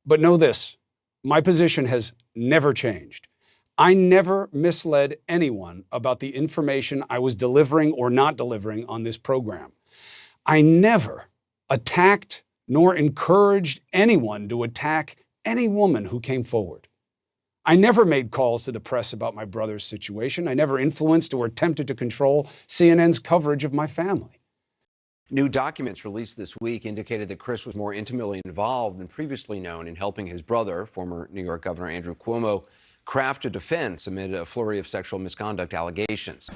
But know this, my position has never changed. I never misled anyone about the information I was delivering or not delivering on this program. I never attacked nor encouraged anyone to attack any woman who came forward. I never made calls to the press about my brother's situation. I never influenced or attempted to control CNN's coverage of my family. New documents released this week indicated that Chris was more intimately involved than previously known in helping his brother, former New York Governor Andrew Cuomo, craft a defense amid a flurry of sexual misconduct allegations.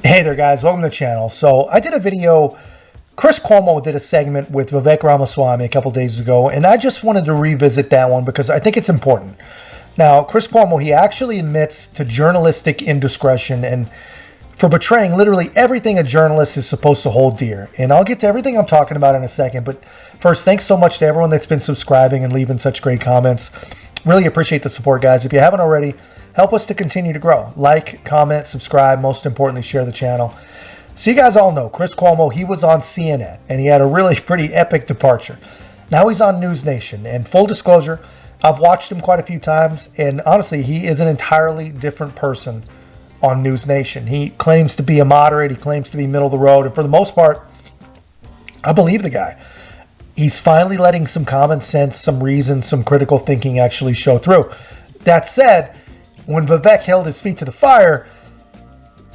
Hey there, guys. Welcome to the channel. So I did a video. Chris Cuomo did a segment with Vivek Ramaswamy a couple days ago, and I just wanted to revisit that one because I think it's important. Now, Chris Cuomo, he actually admits to journalistic indiscretion and for betraying literally everything a journalist is supposed to hold dear. And I'll get to everything I'm talking about in a second. But first, thanks so much to everyone that's been subscribing and leaving such great comments. Really appreciate the support, guys. If you haven't already, help us to continue to grow. Like, comment, subscribe, most importantly, share the channel. So you guys all know, Chris Cuomo, he was on CNN, and he had a really pretty epic departure. Now he's on News Nation, and full disclosure, I've watched him quite a few times, and honestly, he is an entirely different person on News Nation. He claims to be a moderate, he claims to be middle of the road, and for the most part, I believe the guy. He's finally letting some common sense, some reason, some critical thinking actually show through. That said, when Vivek held his feet to the fire,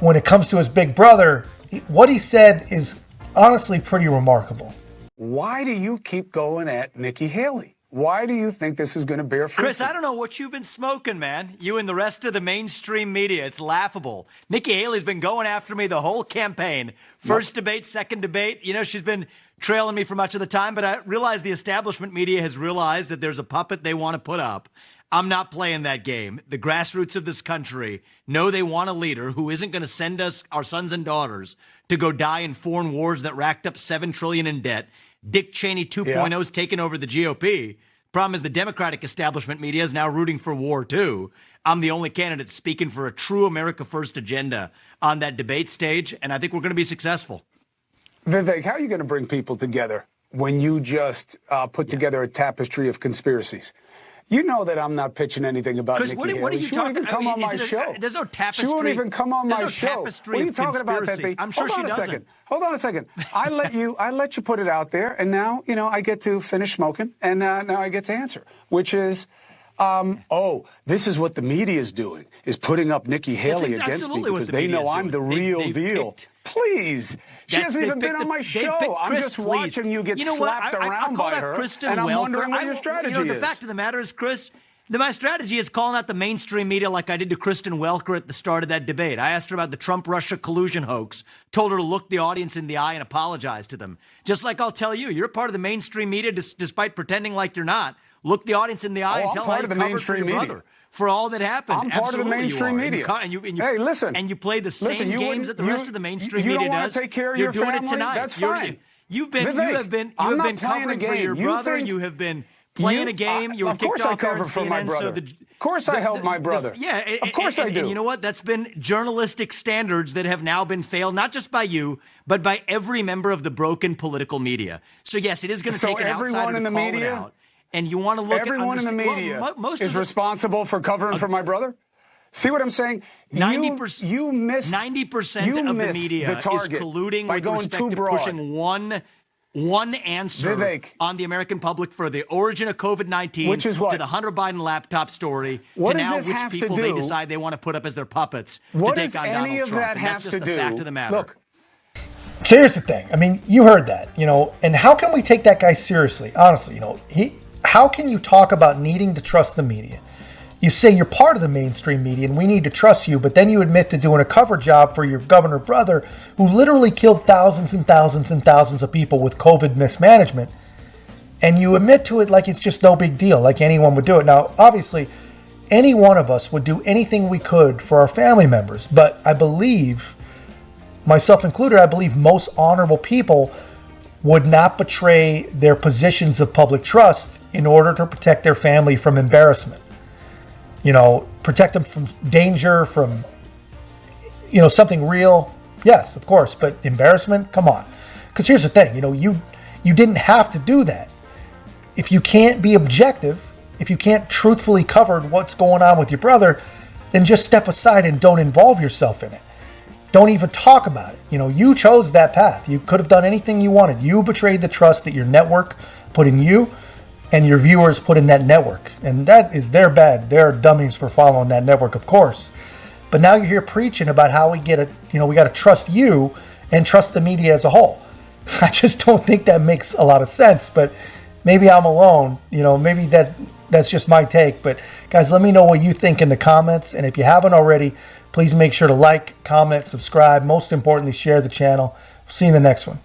when it comes to his big brother, what he said is honestly pretty remarkable. Why do you keep going at Nikki Haley? Why do you think this is going to bear fruit? Chris, I don't know what you've been smoking, man. You and the rest of the mainstream media. It's laughable. Nikki Haley's been going after me the whole campaign. First debate, second debate. You know, she's been trailing me for much of the time, but I realize the establishment media has realized that there's a puppet they want to put up. I'm not playing that game. The grassroots of this country know they want a leader who isn't going to send us, our sons and daughters, to go die in foreign wars that racked up $7 trillion in debt. Dick Cheney 2.0 is taking over the GOP. Problem is the Democratic establishment media is now rooting for war, too. I'm the only candidate speaking for a true America First agenda on that debate stage, and I think we're going to be successful. Vivek, how are you going to bring people together when you just put together a tapestry of conspiracies? You know that I'm not pitching anything about Chris, Nikki Haley. What are you she won't talking even come on my show. There's no tapestry. She won't even come on my show. Tapestry what are you talking about that thing? I'm sure she doesn't. Hold on a second. I let you put it out there, and now I get to finish smoking, and now I get to answer, which is, this is what the media is doing, is putting up Nikki Haley against me because they know I'm the real deal. Please. She hasn't even been on my show. I'm just watching you get slapped around by her, and I'm wondering what your strategy is. The fact of the matter is, Chris, my strategy is calling out the mainstream media like I did to Kristen Welker at the start of that debate. I asked her about the Trump-Russia collusion hoax, told her to look the audience in the eye and apologize to them. Just like I'll tell you, you're part of the mainstream media despite pretending like you're not. Look the audience in the eye and tell how you covered for your brother. For all that happened. I'm part of the mainstream media. Hey, listen. And you play the same games that the rest of the mainstream media does. Take care of You're your doing family? it tonight. That's fine. You have been covering for your brother. You have been playing a game. You were kicked off there on CNN. Of course I helped my brother. Of course I do. And you know what? That's been journalistic standards that have now been failed, not just by you, but by every member of the broken political media. So yes, it is going to take an outsider to call it out. And you want to look everyone in the media is responsible for covering for my brother? See what I'm saying? 90% you miss 90% of the media is colluding with respect to pushing one answer Vivek, on the American public for the origin of COVID-19, which is what? To the Hunter Biden laptop story, what to now which people they decide they want to put up as their puppets to take on Donald Trump. And that's just the fact of the matter. Look, so here's the thing. I mean, you heard that, and how can we take that guy seriously? Honestly, how can you talk about needing to trust the media? You say you're part of the mainstream media and we need to trust you, but then you admit to doing a cover job for your governor brother who literally killed thousands and thousands and thousands of people with COVID mismanagement. And you admit to it like it's just no big deal, like anyone would do it. Now, obviously, any one of us would do anything we could for our family members, but I believe, myself included, I believe most honorable people would not betray their positions of public trust in order to protect their family from embarrassment. Protect them from danger, from, something real. Yes, of course, but embarrassment, come on. Because here's the thing, you didn't have to do that. If you can't be objective, if you can't truthfully cover what's going on with your brother, then just step aside and don't involve yourself in it. Don't even talk about it. You know, you chose that path. You could have done anything you wanted. You betrayed the trust that your network put in you and your viewers put in that network. And that is their bad. They're dummies for following that network, of course. But now you're here preaching about how we got to trust you and trust the media as a whole. I just don't think that makes a lot of sense, but maybe I'm alone. You know, maybe that's just my take. But guys, let me know what you think in the comments. And if you haven't already, please make sure to like, comment, subscribe. Most importantly, share the channel. See you in the next one.